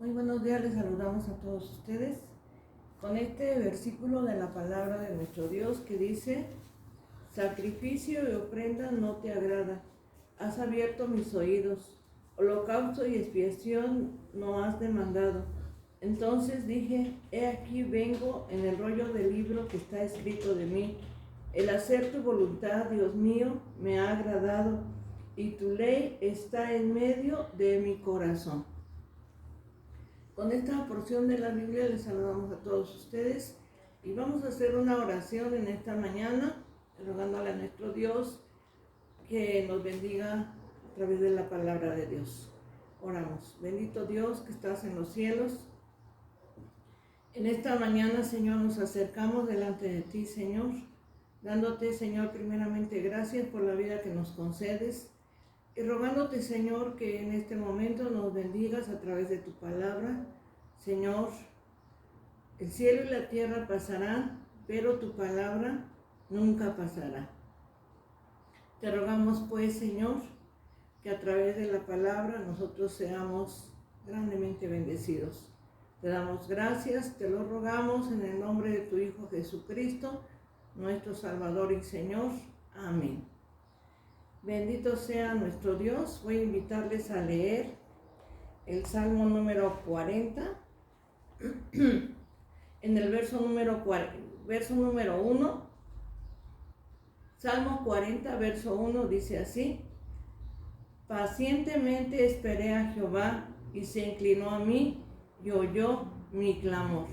Muy buenos días, les saludamos a todos ustedes con este versículo de la palabra de nuestro Dios que dice: sacrificio y ofrenda no te agrada, has abierto mis oídos, holocausto y expiación no has demandado. Entonces dije: he aquí vengo, en el rollo del libro que está escrito de mí. El hacer tu voluntad, Dios mío, me ha agradado, y tu ley está en medio de mi corazón. Con esta porción de la Biblia les saludamos a todos ustedes y vamos a hacer una oración en esta mañana, rogándole a nuestro Dios que nos bendiga a través de la palabra de Dios. Oramos. Bendito Dios que estás en los cielos. En esta mañana, Señor, nos acercamos delante de ti, Señor, dándote, Señor, primeramente gracias por la vida que nos concedes y rogándote, Señor, que en este momento nos bendigas a través de tu palabra. Señor, el cielo y la tierra pasarán, pero tu palabra nunca pasará. Te rogamos, pues, Señor, que a través de la palabra nosotros seamos grandemente bendecidos. Te damos gracias, te lo rogamos en el nombre de tu Hijo Jesucristo, nuestro Salvador y Señor. Amén. Bendito sea nuestro Dios. Voy a invitarles a leer el Salmo número 40, en el verso número 1. Salmo 40, verso 1 dice así: pacientemente esperé a Jehová y se inclinó a mí y oyó mi clamor.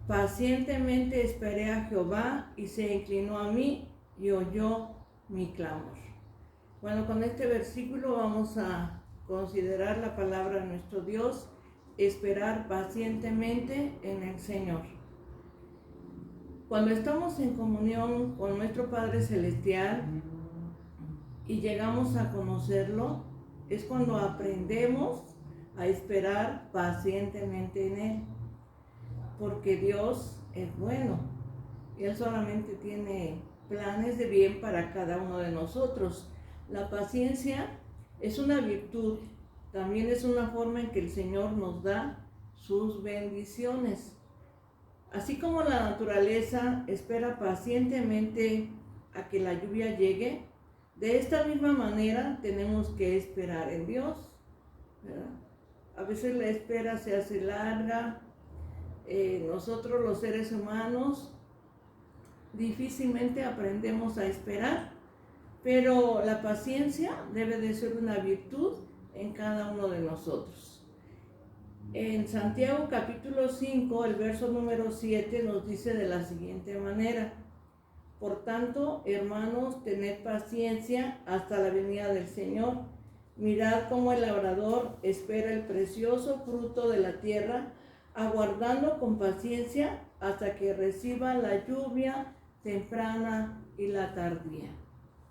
Pacientemente esperé a Jehová y se inclinó a mí y oyó mi clamor. Bueno, con este versículo vamos a considerar la palabra de nuestro Dios, esperar pacientemente en el Señor. Cuando estamos en comunión con nuestro Padre Celestial y llegamos a conocerlo, es cuando aprendemos a esperar pacientemente en Él, porque Dios es bueno y Él solamente tiene planes de bien para cada uno de nosotros. La paciencia es una virtud, también es una forma en que el Señor nos da sus bendiciones. Así como la naturaleza espera pacientemente a que la lluvia llegue, de esta misma manera tenemos que esperar en Dios, ¿verdad? A veces la espera se hace larga. Nosotros los seres humanos difícilmente aprendemos a esperar, pero la paciencia debe de ser una virtud en cada uno de nosotros. En Santiago capítulo 5, el verso número 7 nos dice de la siguiente manera: por tanto, hermanos, tened paciencia hasta la venida del Señor. Mirad cómo el labrador espera el precioso fruto de la tierra, aguardando con paciencia hasta que reciba la lluvia temprana y la tardía,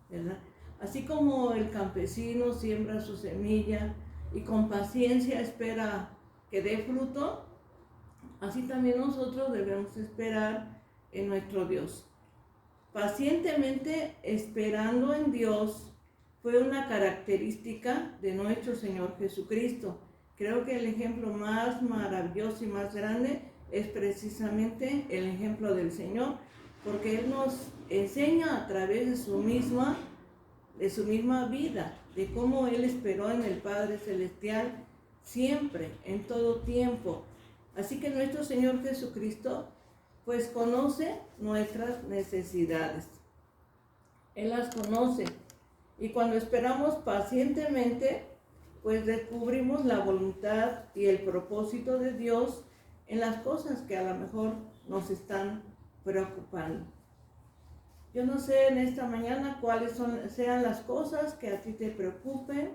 ¿verdad? Así como el campesino siembra su semilla y con paciencia espera que dé fruto, así también nosotros debemos esperar en nuestro Dios. Pacientemente esperando en Dios fue una característica de nuestro Señor Jesucristo. Creo que el ejemplo más maravilloso y más grande es precisamente el ejemplo del Señor, porque Él nos enseña a través de su misma vida, de cómo Él esperó en el Padre Celestial siempre, en todo tiempo. Así que nuestro Señor Jesucristo pues conoce nuestras necesidades. Él las conoce. Y cuando esperamos pacientemente, pues descubrimos la voluntad y el propósito de Dios en las cosas que a lo mejor nos están preocupando. Yo no sé en esta mañana cuáles sean las cosas que a ti te preocupen,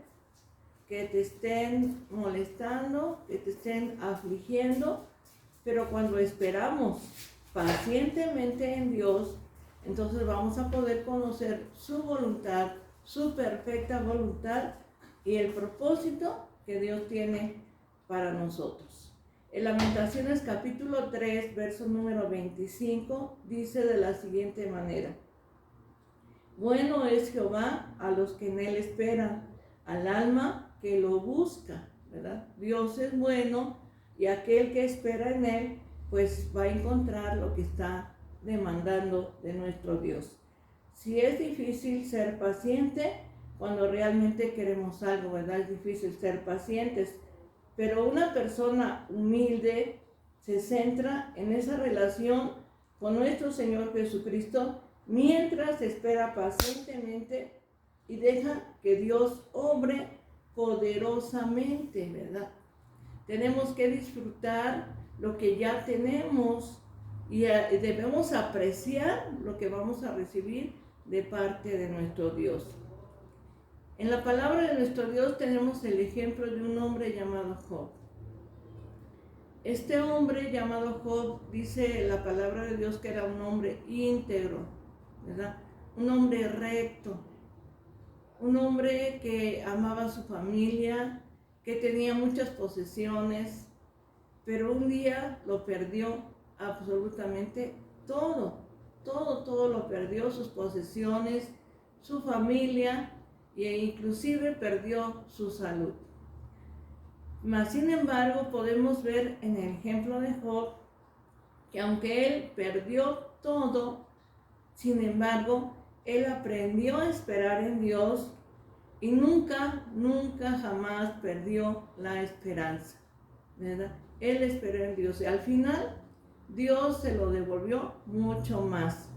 que te estén molestando, que te estén afligiendo, pero cuando esperamos pacientemente en Dios, entonces vamos a poder conocer su voluntad, su perfecta voluntad y el propósito que Dios tiene para nosotros. En Lamentaciones capítulo 3, verso número 25, dice de la siguiente manera: bueno es Jehová a los que en Él esperan, al alma que lo busca, ¿verdad? Dios es bueno y aquel que espera en Él, pues va a encontrar lo que está demandando de nuestro Dios. Si es difícil ser paciente cuando realmente queremos algo, ¿verdad? Es difícil ser pacientes, pero una persona humilde se centra en esa relación con nuestro Señor Jesucristo mientras espera pacientemente y deja que Dios obre poderosamente, ¿verdad? Tenemos que disfrutar lo que ya tenemos y debemos apreciar lo que vamos a recibir de parte de nuestro Dios. En la palabra de nuestro Dios tenemos el ejemplo de un hombre llamado Job. Este hombre llamado Job, dice la palabra de Dios que era un hombre íntegro, ¿verdad? Un hombre recto, un hombre que amaba a su familia, que tenía muchas posesiones, pero un día lo perdió absolutamente todo lo perdió, sus posesiones, su familia e inclusive perdió su salud. Mas sin embargo podemos ver en el ejemplo de Job que aunque él perdió todo, sin embargo él aprendió a esperar en Dios y nunca jamás perdió la esperanza, ¿verdad? Él esperó en Dios y al final Dios se lo devolvió mucho más.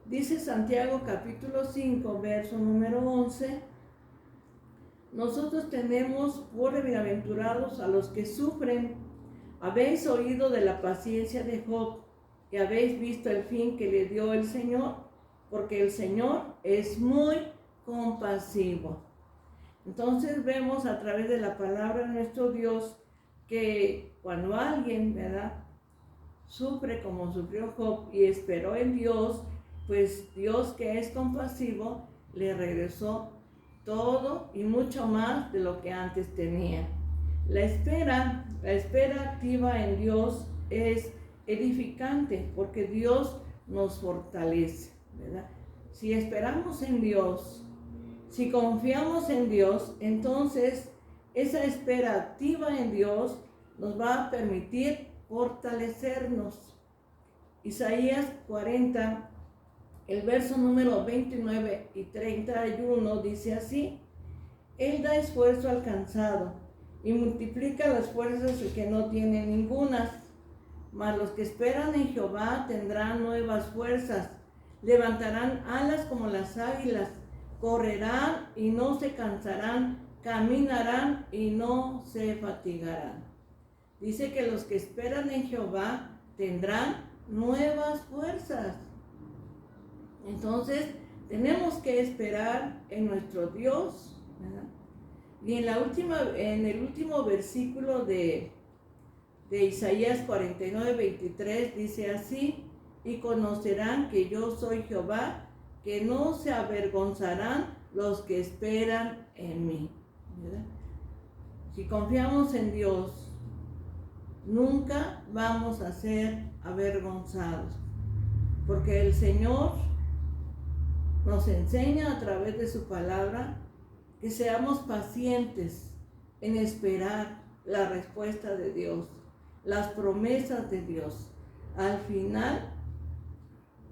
Dice Santiago capítulo 5, verso número 11, nosotros tenemos por bienaventurados a los que sufren. Habéis oído de la paciencia de Job y habéis visto el fin que le dio el Señor, porque el Señor es muy compasivo. Entonces vemos a través de la palabra de nuestro Dios que cuando alguien, ¿verdad?, sufre como sufrió Job y esperó en Dios, pues Dios, que es compasivo, le regresó todo y mucho más de lo que antes tenía. La espera activa en Dios es edificante porque Dios nos fortalece, ¿verdad? Si esperamos en Dios, si confiamos en Dios, entonces esa espera activa en Dios nos va a permitir fortalecernos. Isaías 40, el verso número 29 y 31 dice así: Él da esfuerzo al cansado y multiplica las fuerzas del que no tiene ningunas. Mas los que esperan en Jehová tendrán nuevas fuerzas, levantarán alas como las águilas, correrán y no se cansarán, caminarán y no se fatigarán. Dice que los que esperan en Jehová tendrán nuevas fuerzas. Entonces, tenemos que esperar en nuestro Dios, ¿verdad? Y en el último versículo de Isaías 49, 23 dice así: y conocerán que yo soy Jehová, que no se avergonzarán los que esperan en mí, ¿verdad? Si confiamos en Dios, nunca vamos a ser avergonzados, porque el Señor nos enseña a través de su palabra que seamos pacientes en esperar la respuesta de Dios, las promesas de Dios. Al final,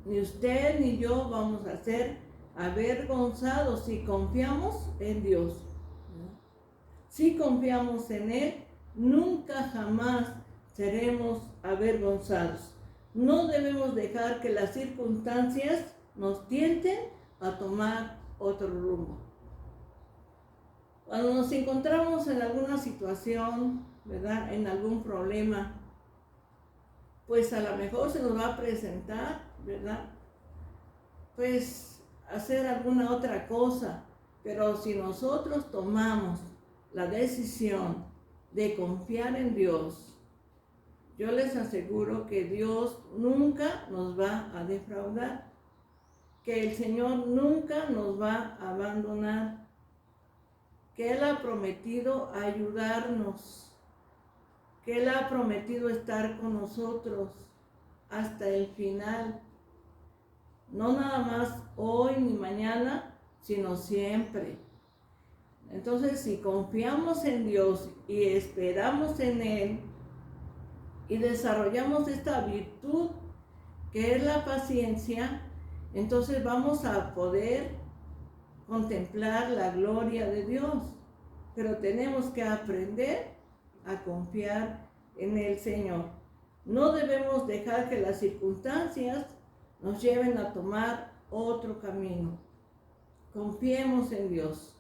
ni usted ni yo vamos a ser avergonzados si confiamos en Dios. Si confiamos en Él, nunca jamás seremos avergonzados. No debemos dejar que las circunstancias nos tienten a tomar otro rumbo. Cuando nos encontramos en alguna situación, ¿verdad?, en algún problema, pues a lo mejor se nos va a presentar, ¿verdad?, pues hacer alguna otra cosa. Pero si nosotros tomamos la decisión de confiar en Dios, yo les aseguro que Dios nunca nos va a defraudar, que el Señor nunca nos va a abandonar, que Él ha prometido ayudarnos, que Él ha prometido estar con nosotros hasta el final. No nada más hoy ni mañana, sino siempre. Entonces, si confiamos en Dios y esperamos en Él, y desarrollamos esta virtud que es la paciencia, entonces vamos a poder contemplar la gloria de Dios. Pero tenemos que aprender a confiar en el Señor. No debemos dejar que las circunstancias nos lleven a tomar otro camino. Confiemos en Dios.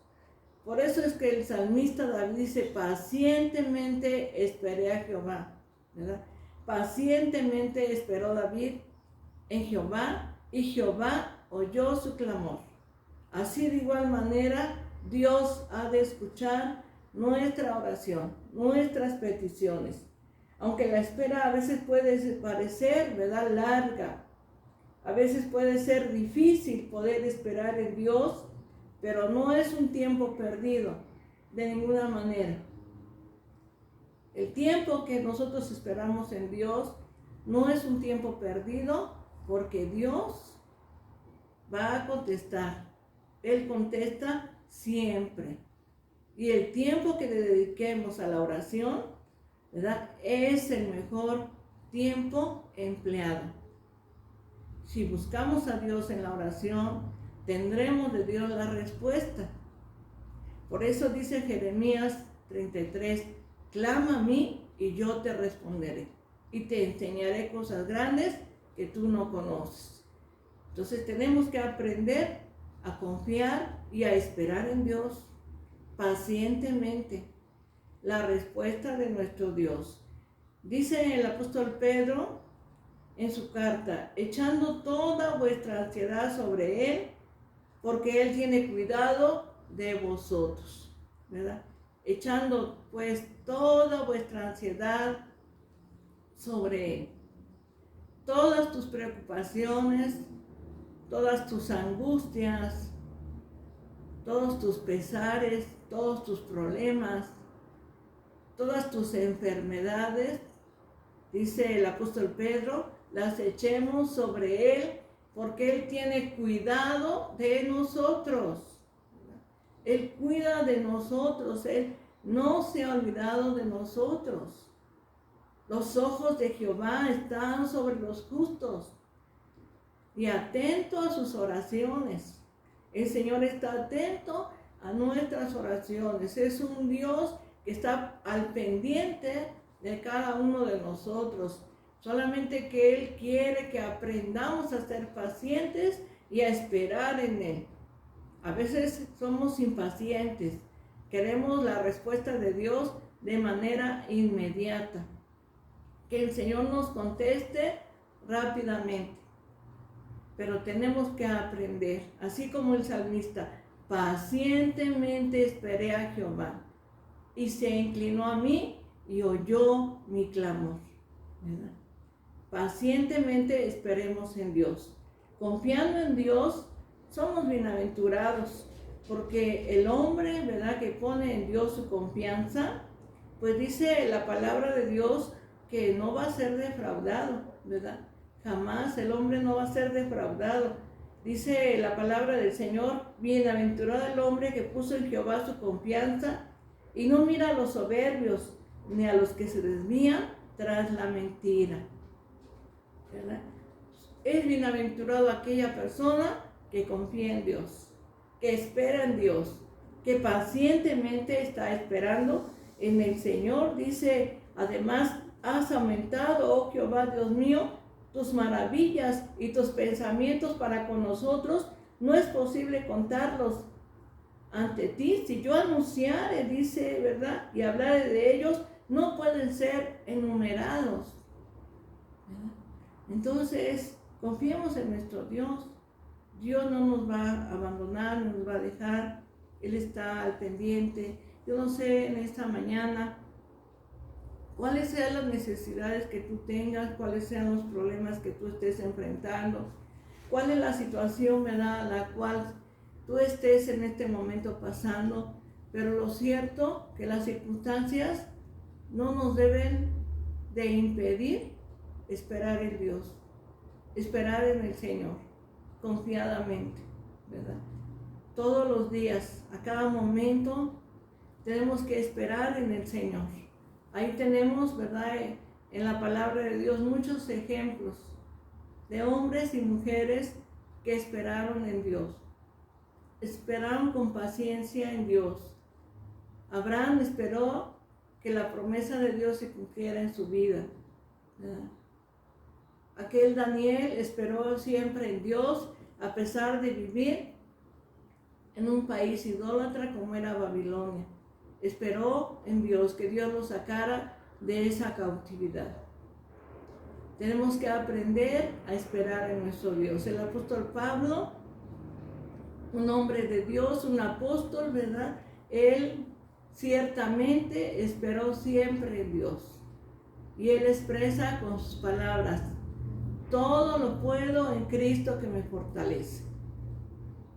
Por eso es que el salmista David dice, pacientemente esperé a Jehová, ¿verdad? Pacientemente esperó David en Jehová y Jehová oyó su clamor. Así de igual manera, Dios ha de escuchar nuestra oración, nuestras peticiones. Aunque la espera a veces puede parecer, ¿verdad?, larga. A veces puede ser difícil poder esperar en Dios, pero no es un tiempo perdido, de ninguna manera. El tiempo que nosotros esperamos en Dios no es un tiempo perdido, porque Dios va a contestar. Él contesta siempre. Y el tiempo que le dediquemos a la oración, ¿verdad?, es el mejor tiempo empleado. Si buscamos a Dios en la oración, tendremos de Dios la respuesta. Por eso dice Jeremías 33, clama a mí y yo te responderé y te enseñaré cosas grandes que tú no conoces. Entonces tenemos que aprender a confiar y a esperar en Dios pacientemente la respuesta de nuestro Dios. Dice el apóstol Pedro en su carta, echando toda vuestra ansiedad sobre Él, porque Él tiene cuidado de vosotros, ¿verdad? Echando pues toda vuestra ansiedad sobre Él. Todas tus preocupaciones, todas tus angustias, todos tus pesares, todos tus problemas, todas tus enfermedades, dice el apóstol Pedro, las echemos sobre Él, porque Él tiene cuidado de nosotros. Él cuida de nosotros, Él no se ha olvidado de nosotros. Los ojos de Jehová están sobre los justos y atento a sus oraciones. El Señor está atento a nuestras oraciones. Es un Dios que está al pendiente de cada uno de nosotros. Solamente que Él quiere que aprendamos a ser pacientes y a esperar en Él. A veces somos impacientes. Queremos la respuesta de Dios de manera inmediata. Que el Señor nos conteste rápidamente. Pero tenemos que aprender, así como el salmista, pacientemente esperé a Jehová y se inclinó a mí y oyó mi clamor, ¿verdad? Pacientemente esperemos en Dios. Confiando en Dios, somos bienaventurados, porque el hombre, ¿verdad?, que pone en Dios su confianza, pues dice la palabra de Dios que no va a ser defraudado, ¿verdad? Jamás el hombre no va a ser defraudado. Dice la palabra del Señor, bienaventurado el hombre que puso en Jehová su confianza y no mira a los soberbios ni a los que se desvían tras la mentira, ¿verdad? Es bienaventurado aquella persona que confía en Dios, que espera en Dios, que pacientemente está esperando en el Señor. Dice, además, has aumentado, oh Jehová Dios mío, tus maravillas y tus pensamientos para con nosotros, no es posible contarlos ante ti. Si yo anunciare, dice, ¿verdad?, y hablare de ellos, no pueden ser enumerados, ¿verdad? Entonces, confiemos en nuestro Dios. Dios no nos va a abandonar, no nos va a dejar. Él está al pendiente. Yo no sé en esta mañana cuáles sean las necesidades que tú tengas, cuáles sean los problemas que tú estés enfrentando, cuál es la situación, ¿verdad?, la cual tú estés en este momento pasando. Pero lo cierto que las circunstancias no nos deben de impedir esperar en Dios, esperar en el Señor, confiadamente, ¿verdad? Todos los días, a cada momento, tenemos que esperar en el Señor. Ahí tenemos, ¿verdad?, en la palabra de Dios muchos ejemplos de hombres y mujeres que esperaron en Dios. Esperaron con paciencia en Dios. Abraham esperó que la promesa de Dios se cumpliera en su vida. Aquel Daniel esperó siempre en Dios a pesar de vivir en un país idólatra como era Babilonia. Esperó en Dios, que Dios lo sacara de esa cautividad. Tenemos que aprender a esperar en nuestro Dios. El apóstol Pablo, un hombre de Dios, un apóstol, ¿verdad? Él ciertamente esperó siempre en Dios. Y él expresa con sus palabras: todo lo puedo en Cristo que me fortalece.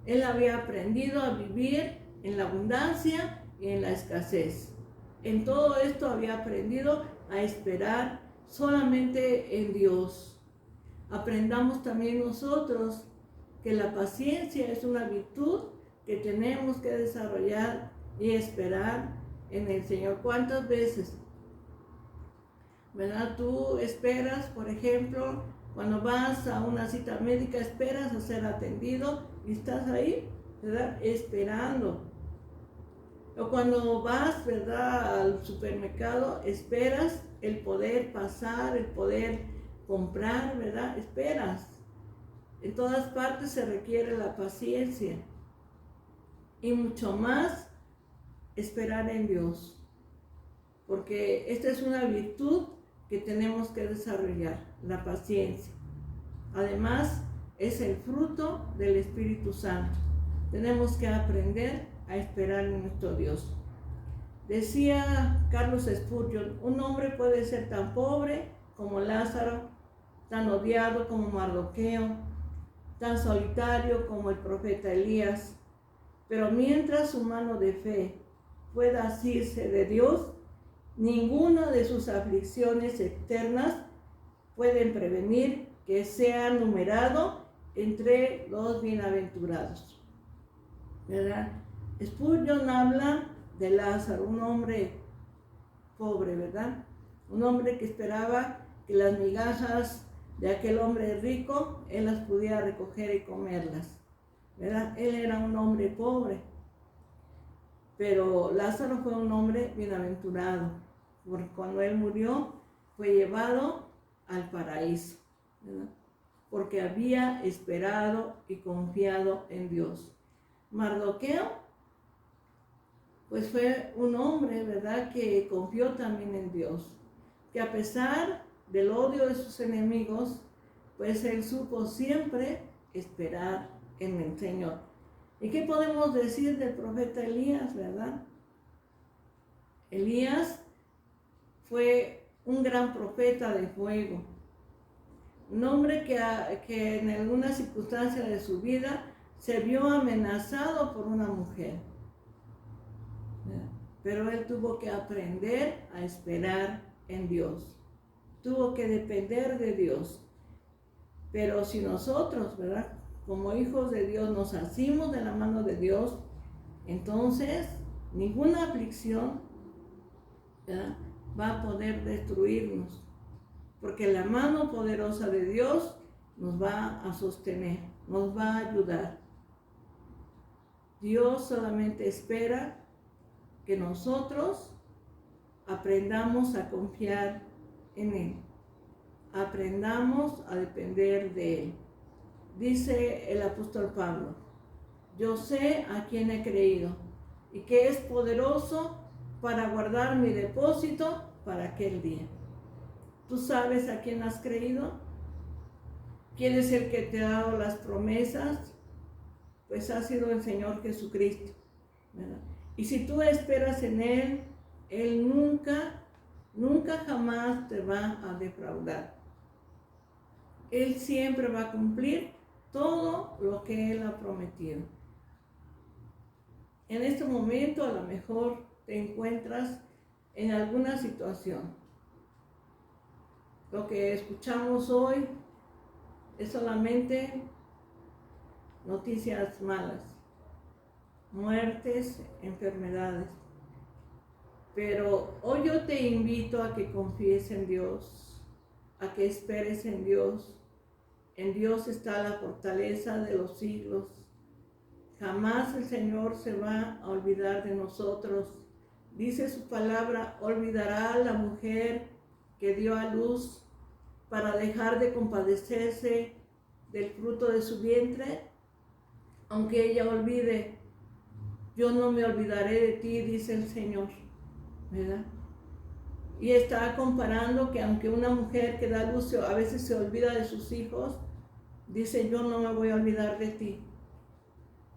Él había aprendido a vivir en la abundancia y en la escasez. En todo esto había aprendido a esperar solamente en Dios. Aprendamos también nosotros que la paciencia es una virtud que tenemos que desarrollar y esperar en el Señor. ¿Cuántas veces, verdad, tú esperas, por ejemplo, cuando vas a una cita médica, esperas a ser atendido y estás ahí, ¿verdad?, esperando? O cuando vas, ¿verdad?, al supermercado, esperas el poder pasar, el poder comprar, ¿verdad? Esperas. En todas partes se requiere la paciencia y mucho más esperar en Dios, porque esta es una virtud que tenemos que desarrollar, la paciencia. Además, es el fruto del Espíritu Santo. Tenemos que aprender a esperar en nuestro Dios. Decía Carlos Spurgeon: un hombre puede ser tan pobre como Lázaro, tan odiado como Mardoqueo, tan solitario como el profeta Elías, pero mientras su mano de fe pueda asirse de Dios, ninguna de sus aflicciones externas pueden prevenir que sea numerado entre los bienaventurados. ¿Verdad? Spurgeon habla de Lázaro, un hombre pobre, ¿verdad? Un hombre que esperaba que las migajas de aquel hombre rico, él las pudiera recoger y comerlas, ¿verdad? Él era un hombre pobre, pero Lázaro fue un hombre bienaventurado, porque cuando él murió fue llevado al paraíso, ¿verdad? Porque había esperado y confiado en Dios. Mardoqueo, pues fue un hombre, ¿verdad?, que confió también en Dios, que a pesar del odio de sus enemigos, pues él supo siempre esperar en el Señor. ¿Y qué podemos decir del profeta Elías, verdad? Elías fue un gran profeta de fuego, un hombre que en alguna circunstancia de su vida se vio amenazado por una mujer, pero él tuvo que aprender a esperar en Dios, tuvo que depender de Dios. Pero si nosotros, ¿verdad?, como hijos de Dios nos asimos de la mano de Dios, entonces ninguna aflicción, ¿verdad?, va a poder destruirnos, porque la mano poderosa de Dios nos va a sostener, nos va a ayudar. Dios solamente espera que nosotros aprendamos a confiar en Él, aprendamos a depender de Él. Dice el apóstol Pablo: yo sé a quién he creído y que es poderoso para guardar mi depósito para aquel día. ¿Tú sabes a quién has creído? ¿Quién es el que te ha dado las promesas? Pues ha sido el Señor Jesucristo, ¿verdad? Y si tú esperas en Él, Él nunca jamás te va a defraudar. Él siempre va a cumplir todo lo que Él ha prometido. En este momento a lo mejor te encuentras en alguna situación. Lo que escuchamos hoy es solamente noticias malas, muertes, enfermedades. Pero hoy yo te invito a que confíes en Dios, a que esperes en Dios. En Dios está la fortaleza de los siglos. Jamás el Señor se va a olvidar de nosotros. Dice su palabra, olvidará a la mujer que dio a luz para dejar de compadecerse del fruto de su vientre. Aunque ella olvide, yo no me olvidaré de ti, dice el Señor, ¿verdad? Y está comparando que aunque una mujer que da luz a veces se olvida de sus hijos, dice, yo no me voy a olvidar de ti.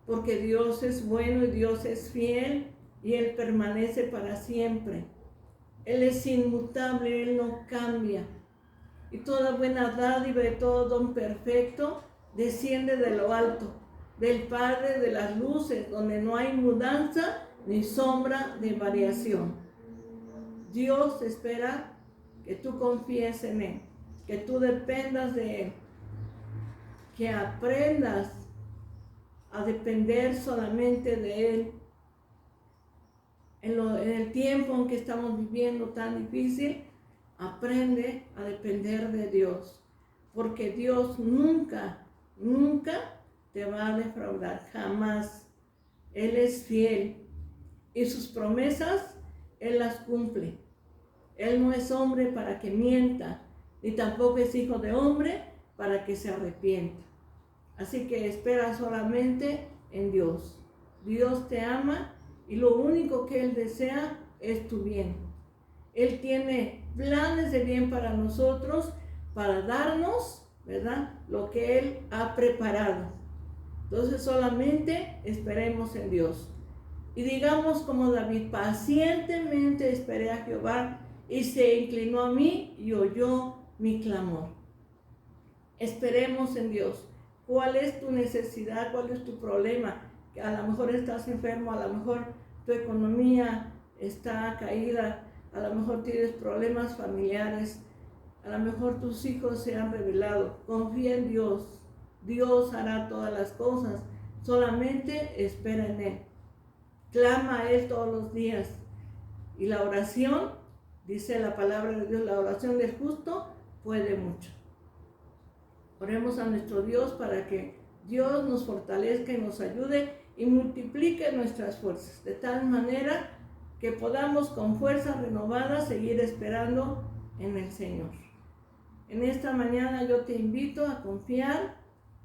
Porque Dios es bueno y Dios es fiel y Él permanece para siempre. Él es inmutable, Él no cambia. Y toda buena dádiva y todo don perfecto desciende de lo alto, del Padre de las luces, donde no hay mudanza ni sombra de variación. Dios espera que tú confíes en Él, que tú dependas de Él, que aprendas a depender solamente de Él. En el tiempo en que estamos viviendo tan difícil, aprende a depender de Dios, porque Dios nunca te va a defraudar, jamás. Él es fiel y sus promesas Él las cumple. Él no es hombre para que mienta, ni tampoco es hijo de hombre para que se arrepienta. Así que espera solamente en Dios. Dios te ama y lo único que Él desea es tu bien. Él tiene planes de bien para nosotros, para darnos, ¿verdad?, lo que Él ha preparado. Entonces solamente esperemos en Dios. Y digamos como David, pacientemente esperé a Jehová y se inclinó a mí y oyó mi clamor. Esperemos en Dios. ¿Cuál es tu necesidad? ¿Cuál es tu problema? A lo mejor estás enfermo, a lo mejor tu economía está caída, a lo mejor tienes problemas familiares, a lo mejor tus hijos se han rebelado. Confía en Dios. Dios hará todas las cosas. Solamente espera en Él. Clama a Él todos los días. Y la oración, dice la palabra de Dios, la oración del justo puede mucho. Oremos a nuestro Dios para que Dios nos fortalezca y nos ayude y multiplique nuestras fuerzas, de tal manera que podamos con fuerzas renovadas seguir esperando en el Señor. En esta mañana yo te invito a confiar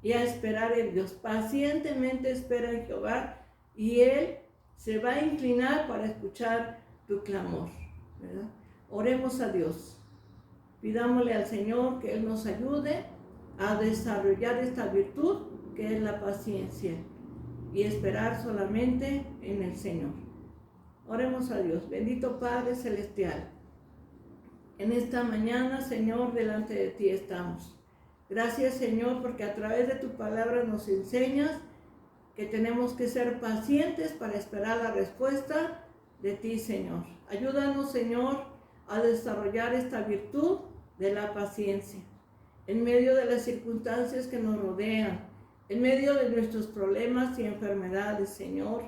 y a esperar en Dios. Pacientemente espera en Jehová y Él se va a inclinar para escuchar tu clamor, ¿verdad? Oremos a Dios. Pidámosle al Señor que Él nos ayude a desarrollar esta virtud que es la paciencia y esperar solamente en el Señor. Oremos a Dios. Bendito Padre Celestial, en esta mañana, Señor, delante de ti estamos. Gracias, Señor, porque a través de tu palabra nos enseñas que tenemos que ser pacientes para esperar la respuesta de ti, Señor. Ayúdanos, Señor, a desarrollar esta virtud de la paciencia en medio de las circunstancias que nos rodean, en medio de nuestros problemas y enfermedades, Señor.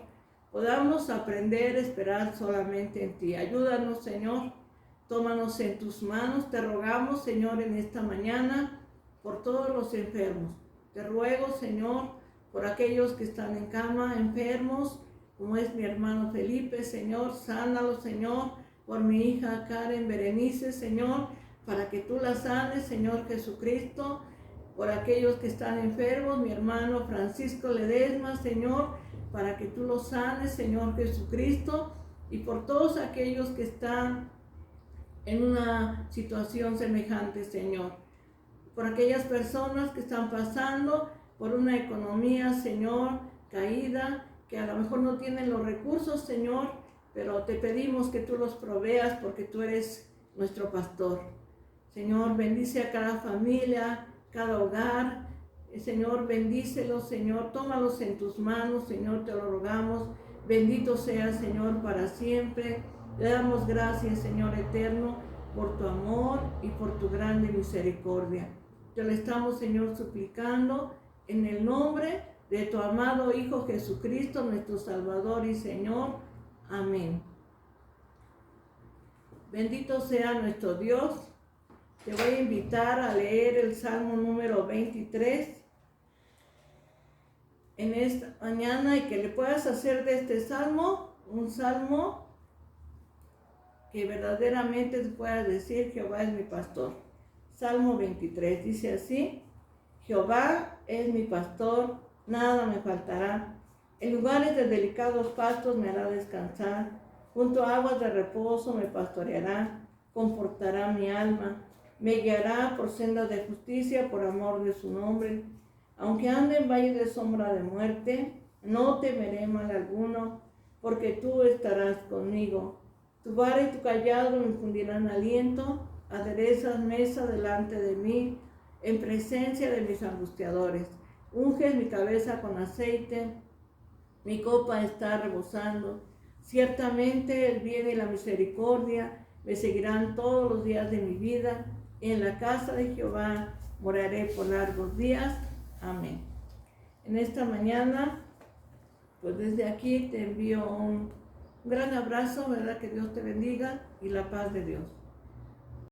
Podamos aprender a esperar solamente en ti. Ayúdanos, Señor. Tómanos en tus manos. Te rogamos, Señor, en esta mañana por todos los enfermos. Te ruego, Señor, por aquellos que están en cama, enfermos, como es mi hermano Felipe, Señor. Sánalo, Señor, por mi hija Karen Berenice, Señor, para que tú la sanes, Señor Jesucristo. Por aquellos que están enfermos, mi hermano Francisco Ledesma, Señor, para que tú los sanes, Señor Jesucristo. Y por todos aquellos que están en una situación semejante, Señor. Por aquellas personas que están pasando por una economía, Señor, caída, que a lo mejor no tienen los recursos, Señor, pero te pedimos que tú los proveas porque tú eres nuestro pastor. Señor, bendice a cada familia, cada hogar. Señor, bendícelos, Señor, tómalos en tus manos, Señor, te lo rogamos. Bendito seas, Señor, para siempre. Le damos gracias, Señor eterno, por tu amor y por tu grande misericordia. Te lo estamos, Señor, suplicando en el nombre de tu amado Hijo Jesucristo, nuestro Salvador y Señor. Amén. Bendito sea nuestro Dios, Te voy a invitar a leer el Salmo número 23 en esta mañana y que le puedas hacer de este salmo un salmo que verdaderamente te pueda decir: Jehová es mi pastor. Salmo 23 dice así: Jehová es mi pastor, nada me faltará. En lugares de delicados pastos me hará descansar, junto a aguas de reposo me pastoreará, confortará mi alma, me guiará por sendas de justicia por amor de su nombre. Aunque ande en valle de sombra de muerte, no temeré mal alguno, porque tú estarás conmigo. Tu vara y tu callado me infundirán aliento, aderezas mesa delante de mí, en presencia de mis angustiadores. Unges mi cabeza con aceite, mi copa está rebosando. Ciertamente el bien y la misericordia me seguirán todos los días de mi vida. En la casa de Jehová moraré por largos días. Amén. En esta mañana, pues desde aquí te envío un gran abrazo, ¿verdad? Que Dios te bendiga y la paz de Dios.